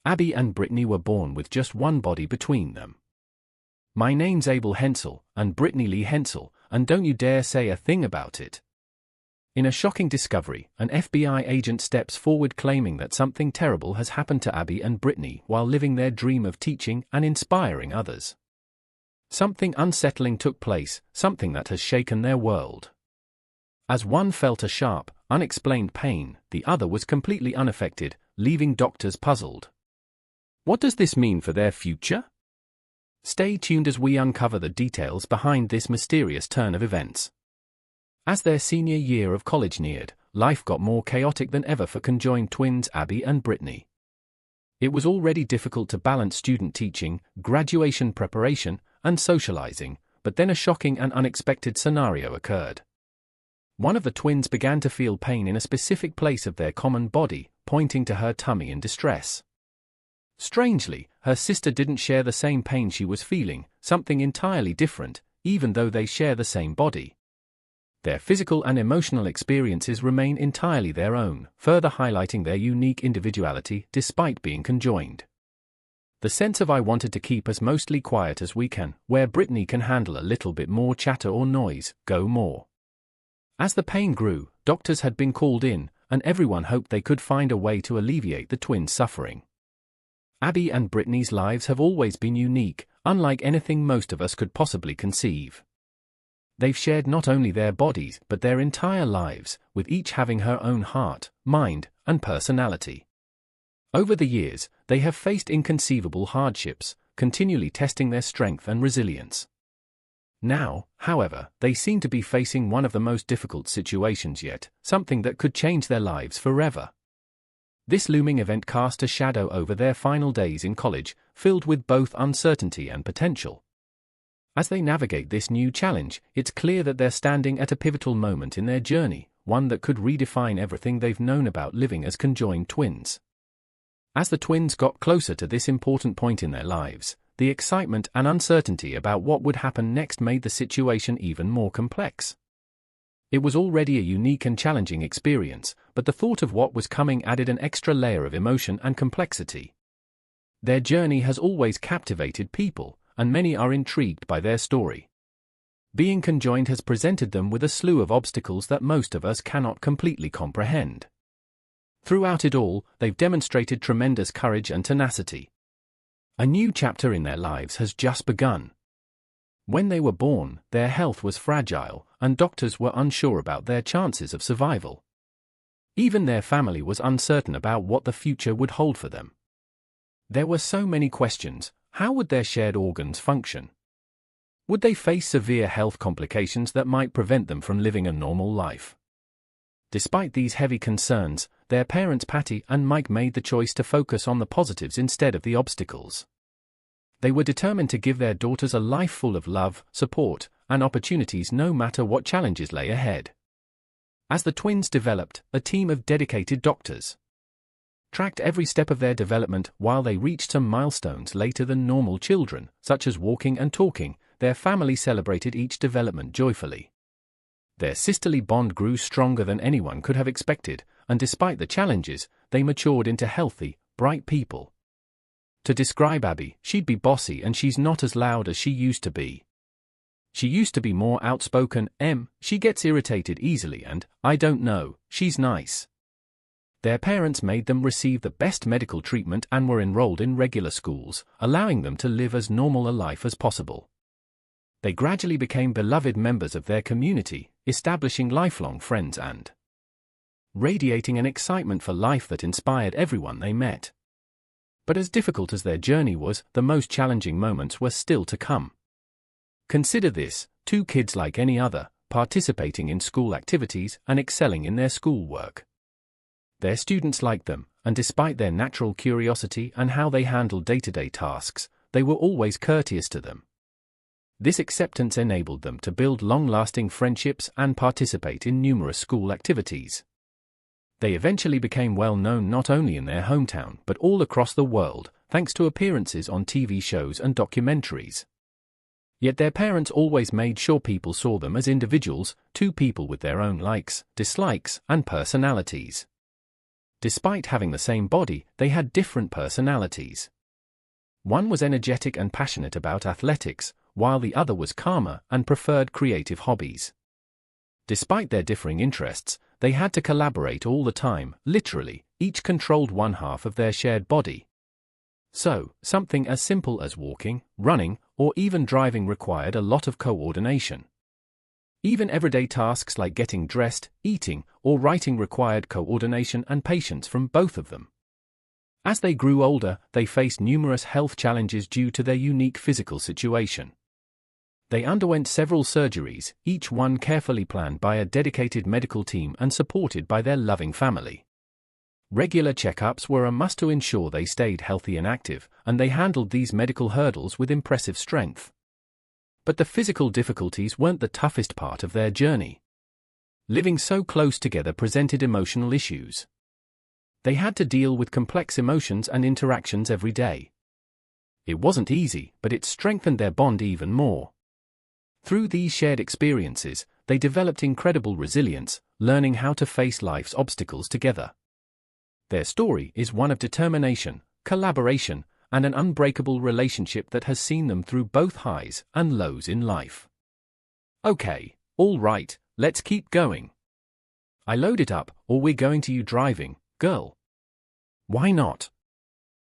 Abby and Brittany were born with just one body between them. "My name's Abel Hensel, and Brittany Lee Hensel, and don't you dare say a thing about it." In a shocking discovery, an FBI agent steps forward claiming that something terrible has happened to Abby and Brittany while living their dream of teaching and inspiring others. Something unsettling took place, something that has shaken their world. As one felt a sharp, unexplained pain, the other was completely unaffected, leaving doctors puzzled. What does this mean for their future? Stay tuned as we uncover the details behind this mysterious turn of events. As their senior year of college neared, life got more chaotic than ever for conjoined twins Abby and Brittany. It was already difficult to balance student teaching, graduation preparation, and socializing, but then a shocking and unexpected scenario occurred. One of the twins began to feel pain in a specific place of their common body, pointing to her tummy in distress. Strangely, her sister didn't share the same pain she was feeling, something entirely different, even though they share the same body. Their physical and emotional experiences remain entirely their own, further highlighting their unique individuality despite being conjoined. The sense of "I wanted to keep us mostly quiet as we can," where Brittany can handle a little bit more chatter or noise, go more. As the pain grew, doctors had been called in, and everyone hoped they could find a way to alleviate the twins' suffering. Abby and Brittany's lives have always been unique, unlike anything most of us could possibly conceive. They've shared not only their bodies but their entire lives, with each having her own heart, mind, and personality. Over the years, they have faced inconceivable hardships, continually testing their strength and resilience. Now, however, they seem to be facing one of the most difficult situations yet, something that could change their lives forever. This looming event cast a shadow over their final days in college, filled with both uncertainty and potential. As they navigate this new challenge, it's clear that they're standing at a pivotal moment in their journey, one that could redefine everything they've known about living as conjoined twins. As the twins got closer to this important point in their lives, the excitement and uncertainty about what would happen next made the situation even more complex. It was already a unique and challenging experience, but the thought of what was coming added an extra layer of emotion and complexity. Their journey has always captivated people, and many are intrigued by their story. Being conjoined has presented them with a slew of obstacles that most of us cannot completely comprehend. Throughout it all, they've demonstrated tremendous courage and tenacity. A new chapter in their lives has just begun. When they were born, their health was fragile, and doctors were unsure about their chances of survival. Even their family was uncertain about what the future would hold for them. There were so many questions. How would their shared organs function? Would they face severe health complications that might prevent them from living a normal life? Despite these heavy concerns, their parents Patty and Mike made the choice to focus on the positives instead of the obstacles. They were determined to give their daughters a life full of love, support, and opportunities no matter what challenges lay ahead. As the twins developed, a team of dedicated doctors tracked every step of their development. While they reached some milestones later than normal children, such as walking and talking, their family celebrated each development joyfully. Their sisterly bond grew stronger than anyone could have expected, and despite the challenges, they matured into healthy, bright people. To describe Abby, she'd be bossy and she's not as loud as she used to be. She used to be more outspoken. She gets irritated easily and, I don't know, she's nice. Their parents made them receive the best medical treatment and were enrolled in regular schools, allowing them to live as normal a life as possible. They gradually became beloved members of their community, establishing lifelong friends and radiating an excitement for life that inspired everyone they met. But as difficult as their journey was, the most challenging moments were still to come. Consider this: two kids like any other, participating in school activities and excelling in their schoolwork. Their students liked them, and despite their natural curiosity and how they handled day-to-day tasks, they were always courteous to them. This acceptance enabled them to build long-lasting friendships and participate in numerous school activities. They eventually became well known not only in their hometown but all across the world, thanks to appearances on TV shows and documentaries. Yet their parents always made sure people saw them as individuals, two people with their own likes, dislikes, and personalities. Despite having the same body, they had different personalities. One was energetic and passionate about athletics, while the other was calmer and preferred creative hobbies. Despite their differing interests, they had to collaborate all the time, literally, each controlled one half of their shared body. So, something as simple as walking, running, or even driving required a lot of coordination. Even everyday tasks like getting dressed, eating, or writing required coordination and patience from both of them. As they grew older, they faced numerous health challenges due to their unique physical situation. They underwent several surgeries, each one carefully planned by a dedicated medical team and supported by their loving family. Regular checkups were a must to ensure they stayed healthy and active, and they handled these medical hurdles with impressive strength. But the physical difficulties weren't the toughest part of their journey. Living so close together presented emotional issues. They had to deal with complex emotions and interactions every day. It wasn't easy, but it strengthened their bond even more. Through these shared experiences, they developed incredible resilience, learning how to face life's obstacles together. Their story is one of determination, collaboration, and an unbreakable relationship that has seen them through both highs and lows in life. Okay, all right, let's keep going. I load it up, or we're going to you driving, girl. Why not?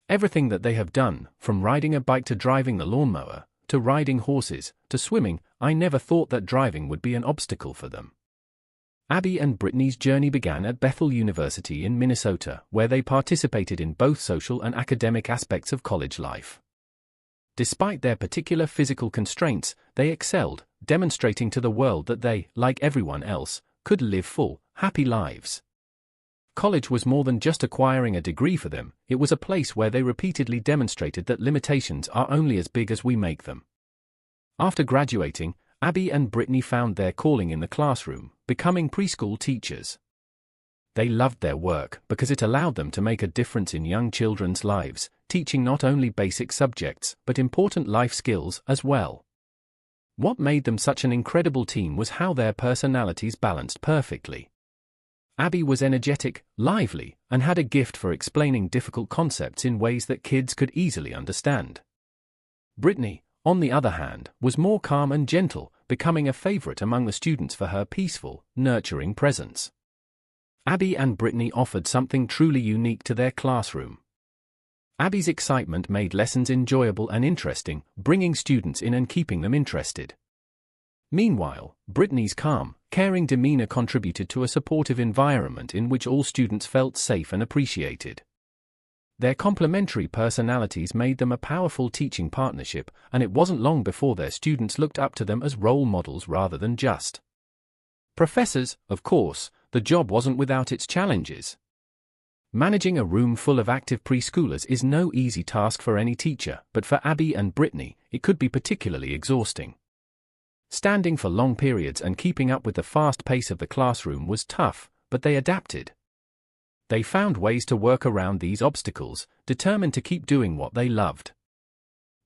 Everything that they have done, from riding a bike to driving the lawnmower, to riding horses, to swimming, I never thought that driving would be an obstacle for them. Abby and Brittany's journey began at Bethel University in Minnesota, where they participated in both social and academic aspects of college life. Despite their particular physical constraints, they excelled, demonstrating to the world that they, like everyone else, could live full, happy lives. College was more than just acquiring a degree for them, it was a place where they repeatedly demonstrated that limitations are only as big as we make them. After graduating, Abby and Brittany found their calling in the classroom, becoming preschool teachers. They loved their work because it allowed them to make a difference in young children's lives, teaching not only basic subjects but important life skills as well. What made them such an incredible team was how their personalities balanced perfectly. Abby was energetic, lively, and had a gift for explaining difficult concepts in ways that kids could easily understand. Brittany, on the other hand, was more calm and gentle, becoming a favorite among the students for her peaceful, nurturing presence. Abby and Brittany offered something truly unique to their classroom. Abby's excitement made lessons enjoyable and interesting, bringing students in and keeping them interested. Meanwhile, Brittany's calm, caring demeanor contributed to a supportive environment in which all students felt safe and appreciated. Their complementary personalities made them a powerful teaching partnership, and it wasn't long before their students looked up to them as role models rather than just professors. Of course, the job wasn't without its challenges. Managing a room full of active preschoolers is no easy task for any teacher, but for Abby and Brittany, it could be particularly exhausting. Standing for long periods and keeping up with the fast pace of the classroom was tough, but they adapted. They found ways to work around these obstacles, determined to keep doing what they loved.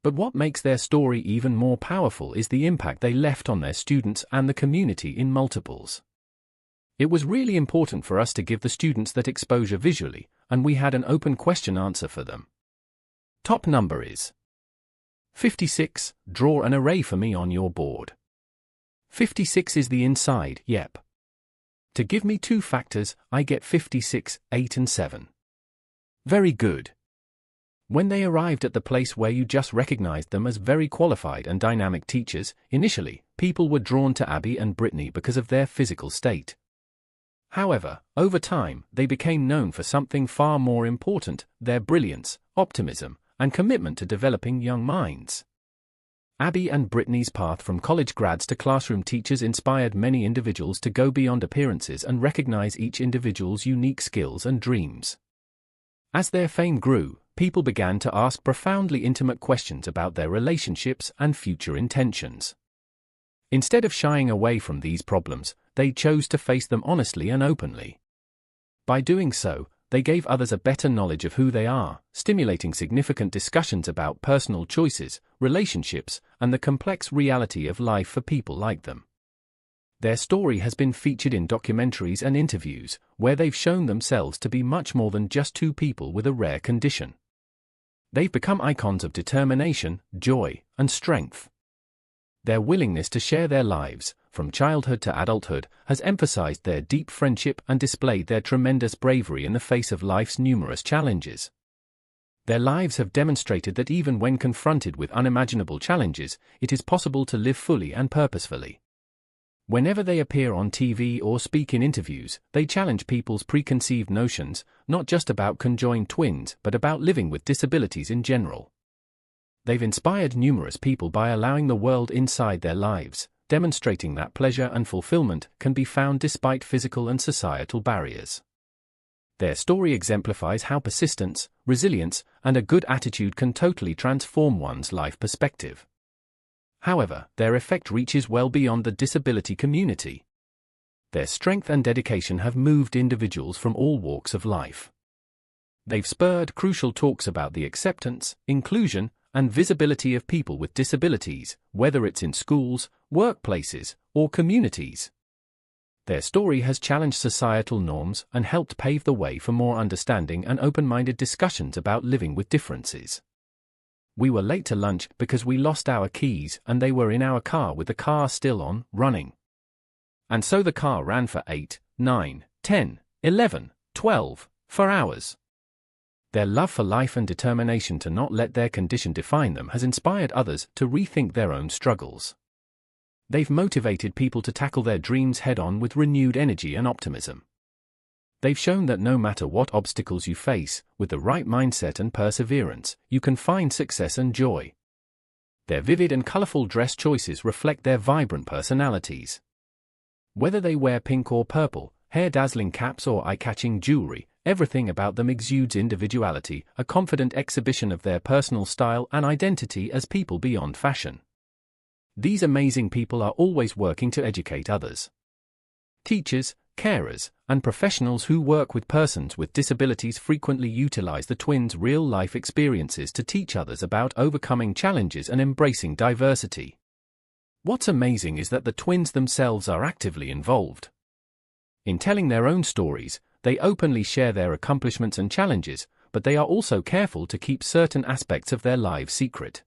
But what makes their story even more powerful is the impact they left on their students and the community in multiples. It was really important for us to give the students that exposure visually, and we had an open question answer for them. Top number is 56. Draw an array for me on your board. 56 is the inside, yep. To give me two factors, I get 56, 8 and 7. Very good. When they arrived at the place where you just recognized them as very qualified and dynamic teachers, initially, people were drawn to Abby and Brittany because of their physical state. However, over time, they became known for something far more important, their brilliance, optimism, and commitment to developing young minds. Abby and Brittany's path from college grads to classroom teachers inspired many individuals to go beyond appearances and recognize each individual's unique skills and dreams. As their fame grew, people began to ask profoundly intimate questions about their relationships and future intentions. Instead of shying away from these problems, they chose to face them honestly and openly. By doing so, they gave others a better knowledge of who they are, stimulating significant discussions about personal choices, relationships, and the complex reality of life for people like them. Their story has been featured in documentaries and interviews, where they've shown themselves to be much more than just two people with a rare condition. They've become icons of determination, joy, and strength. Their willingness to share their lives, from childhood to adulthood, has emphasized their deep friendship and displayed their tremendous bravery in the face of life's numerous challenges. Their lives have demonstrated that even when confronted with unimaginable challenges, it is possible to live fully and purposefully. Whenever they appear on TV or speak in interviews, they challenge people's preconceived notions, not just about conjoined twins, but about living with disabilities in general. They've inspired numerous people by allowing the world inside their lives, demonstrating that pleasure and fulfillment can be found despite physical and societal barriers. Their story exemplifies how persistence, resilience, and a good attitude can totally transform one's life perspective. However, their effect reaches well beyond the disability community. Their strength and dedication have moved individuals from all walks of life. They've spurred crucial talks about the acceptance, inclusion, and visibility of people with disabilities, whether it's in schools, workplaces, or communities. Their story has challenged societal norms and helped pave the way for more understanding and open-minded discussions about living with differences. We were late to lunch because we lost our keys and they were in our car with the car still on, running. And so the car ran for 8, 9, 10, 11, 12, for hours. Their love for life and determination to not let their condition define them has inspired others to rethink their own struggles. They've motivated people to tackle their dreams head-on with renewed energy and optimism. They've shown that no matter what obstacles you face, with the right mindset and perseverance, you can find success and joy. Their vivid and colorful dress choices reflect their vibrant personalities. Whether they wear pink or purple, hair-dazzling caps or eye-catching jewelry, everything about them exudes individuality, a confident exhibition of their personal style and identity as people beyond fashion. These amazing people are always working to educate others. Teachers, carers, and professionals who work with persons with disabilities frequently utilize the twins' real-life experiences to teach others about overcoming challenges and embracing diversity. What's amazing is that the twins themselves are actively involved. In telling their own stories, they openly share their accomplishments and challenges, but they are also careful to keep certain aspects of their lives secret.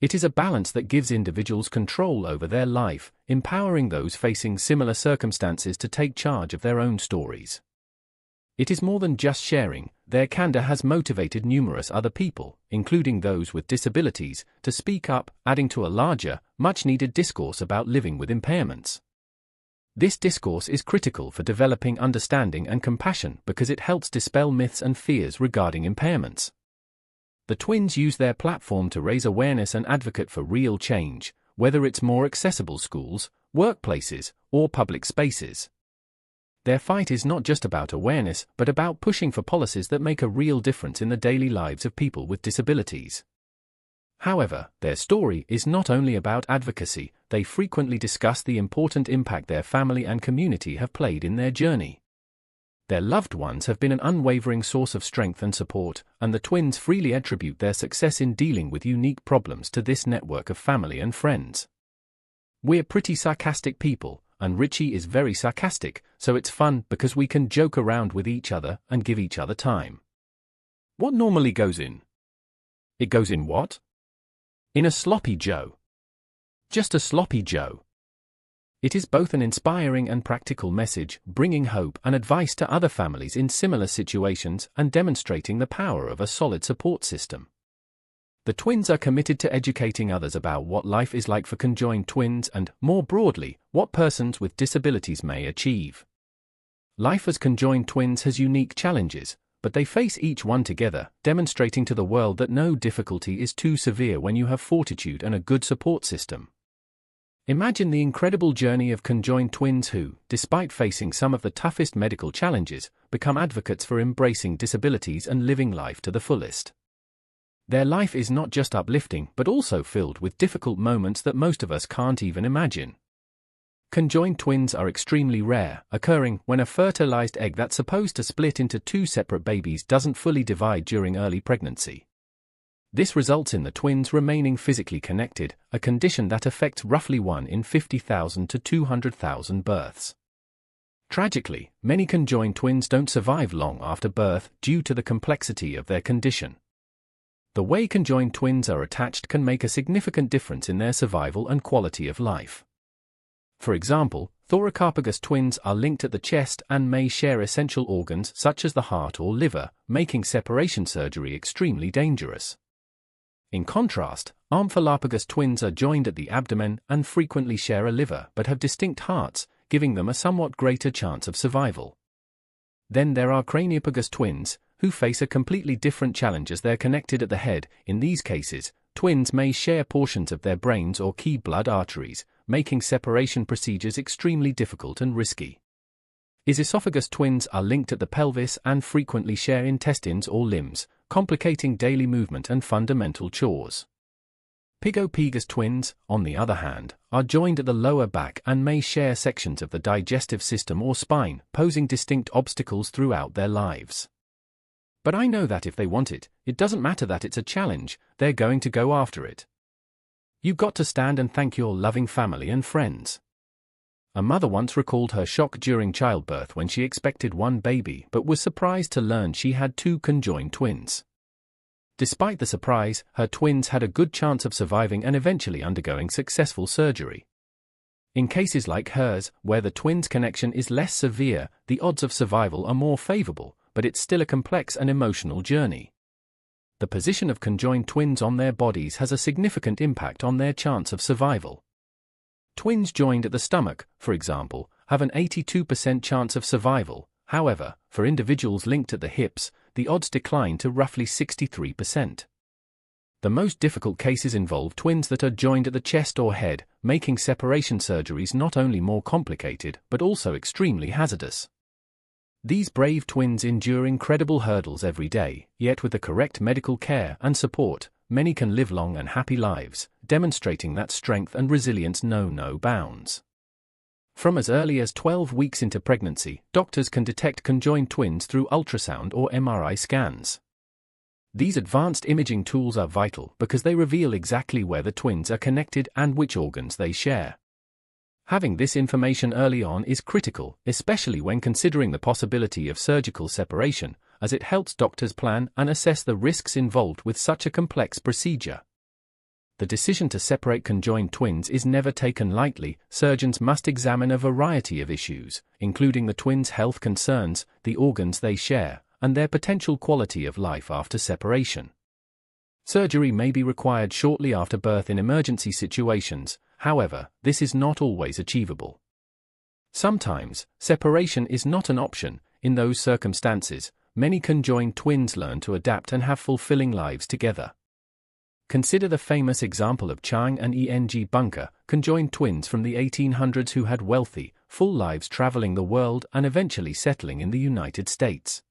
It is a balance that gives individuals control over their life, empowering those facing similar circumstances to take charge of their own stories. It is more than just sharing. Their candor has motivated numerous other people, including those with disabilities, to speak up, adding to a larger, much-needed discourse about living with impairments. This discourse is critical for developing understanding and compassion because it helps dispel myths and fears regarding impairments. The twins use their platform to raise awareness and advocate for real change, whether it's more accessible schools, workplaces, or public spaces. Their fight is not just about awareness, but about pushing for policies that make a real difference in the daily lives of people with disabilities. However, their story is not only about advocacy. They frequently discuss the important impact their family and community have played in their journey. Their loved ones have been an unwavering source of strength and support, and the twins freely attribute their success in dealing with unique problems to this network of family and friends. We're pretty sarcastic people, and Richie is very sarcastic, so it's fun because we can joke around with each other and give each other time. What normally goes in? It goes in what? In a sloppy Joe. Just a sloppy Joe. It is both an inspiring and practical message, bringing hope and advice to other families in similar situations and demonstrating the power of a solid support system. The twins are committed to educating others about what life is like for conjoined twins and, more broadly, what persons with disabilities may achieve. Life as conjoined twins has unique challenges, but they face each one together, demonstrating to the world that no difficulty is too severe when you have fortitude and a good support system. Imagine the incredible journey of conjoined twins who, despite facing some of the toughest medical challenges, become advocates for embracing disabilities and living life to the fullest. Their life is not just uplifting but also filled with difficult moments that most of us can't even imagine. Conjoined twins are extremely rare, occurring when a fertilized egg that's supposed to split into two separate babies doesn't fully divide during early pregnancy. This results in the twins remaining physically connected, a condition that affects roughly 1 in 50,000 to 200,000 births. Tragically, many conjoined twins don't survive long after birth due to the complexity of their condition. The way conjoined twins are attached can make a significant difference in their survival and quality of life. For example, thoracarpagous twins are linked at the chest and may share essential organs such as the heart or liver, making separation surgery extremely dangerous. In contrast, amphilarpagous twins are joined at the abdomen and frequently share a liver but have distinct hearts, giving them a somewhat greater chance of survival. Then there are craniopagous twins, who face a completely different challenge as they're connected at the head. In these cases, twins may share portions of their brains or key blood arteries, making separation procedures extremely difficult and risky. Esophagus twins are linked at the pelvis and frequently share intestines or limbs, complicating daily movement and fundamental chores. Pygopagous twins, on the other hand, are joined at the lower back and may share sections of the digestive system or spine, posing distinct obstacles throughout their lives. But I know that if they want it, it doesn't matter that it's a challenge, they're going to go after it. You've got to stand and thank your loving family and friends. A mother once recalled her shock during childbirth when she expected one baby but was surprised to learn she had 2 conjoined twins. Despite the surprise, her twins had a good chance of surviving and eventually undergoing successful surgery. In cases like hers, where the twins' connection is less severe, the odds of survival are more favorable, but it's still a complex and emotional journey. The position of conjoined twins on their bodies has a significant impact on their chance of survival. Twins joined at the stomach, for example, have an 82% chance of survival. However, for individuals linked at the hips, the odds decline to roughly 63%. The most difficult cases involve twins that are joined at the chest or head, making separation surgeries not only more complicated but also extremely hazardous. These brave twins endure incredible hurdles every day, yet with the correct medical care and support, many can live long and happy lives, demonstrating that strength and resilience know no bounds. From as early as 12 weeks into pregnancy, doctors can detect conjoined twins through ultrasound or MRI scans. These advanced imaging tools are vital because they reveal exactly where the twins are connected and which organs they share. Having this information early on is critical, especially when considering the possibility of surgical separation, as it helps doctors plan and assess the risks involved with such a complex procedure. The decision to separate conjoined twins is never taken lightly. Surgeons must examine a variety of issues, including the twins' health concerns, the organs they share, and their potential quality of life after separation. Surgery may be required shortly after birth in emergency situations. However, this is not always achievable. Sometimes, separation is not an option. In those circumstances, many conjoined twins learn to adapt and have fulfilling lives together. Consider the famous example of Chang and Eng Bunker, conjoined twins from the 1800s who had wealthy, full lives traveling the world and eventually settling in the United States.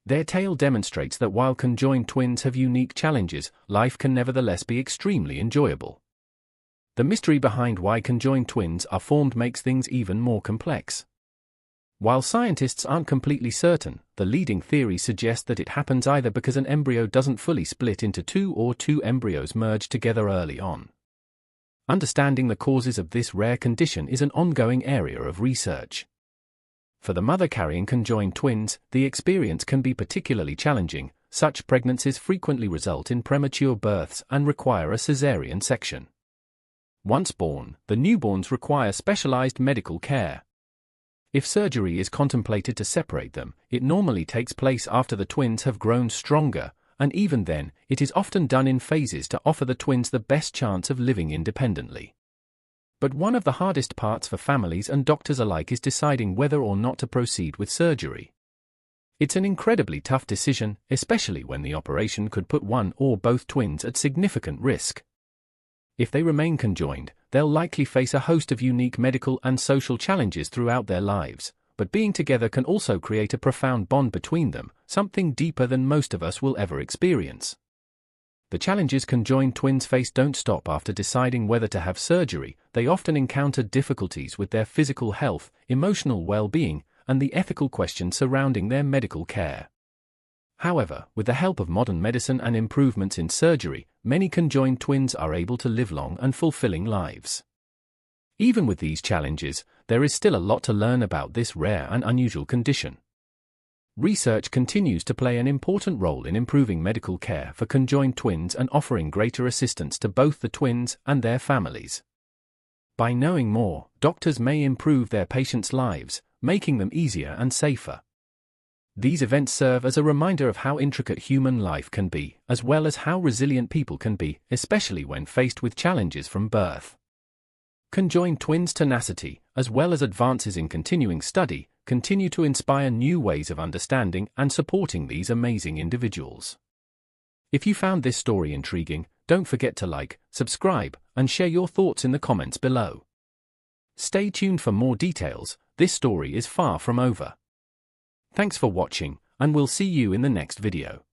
Their tale demonstrates that while conjoined twins have unique challenges, life can nevertheless be extremely enjoyable. The mystery behind why conjoined twins are formed makes things even more complex. While scientists aren't completely certain, the leading theories suggest that it happens either because an embryo doesn't fully split into 2 or 2 embryos merge together early on. Understanding the causes of this rare condition is an ongoing area of research. For the mother carrying conjoined twins, the experience can be particularly challenging. Such pregnancies frequently result in premature births and require a cesarean section. Once born, the newborns require specialized medical care. If surgery is contemplated to separate them, it normally takes place after the twins have grown stronger, and even then, it is often done in phases to offer the twins the best chance of living independently. But one of the hardest parts for families and doctors alike is deciding whether or not to proceed with surgery. It's an incredibly tough decision, especially when the operation could put one or both twins at significant risk. If they remain conjoined, they'll likely face a host of unique medical and social challenges throughout their lives, but being together can also create a profound bond between them, something deeper than most of us will ever experience. The challenges conjoined twins face don't stop after deciding whether to have surgery. They often encounter difficulties with their physical health, emotional well-being, and the ethical questions surrounding their medical care. However, with the help of modern medicine and improvements in surgery, many conjoined twins are able to live long and fulfilling lives. Even with these challenges, there is still a lot to learn about this rare and unusual condition. Research continues to play an important role in improving medical care for conjoined twins and offering greater assistance to both the twins and their families. By knowing more, doctors may improve their patients' lives, making them easier and safer. These events serve as a reminder of how intricate human life can be, as well as how resilient people can be, especially when faced with challenges from birth. Conjoined twins' tenacity, as well as advances in continuing study, continue to inspire new ways of understanding and supporting these amazing individuals. If you found this story intriguing, don't forget to like, subscribe, and share your thoughts in the comments below. Stay tuned for more details. This story is far from over. Thanks for watching, and we'll see you in the next video.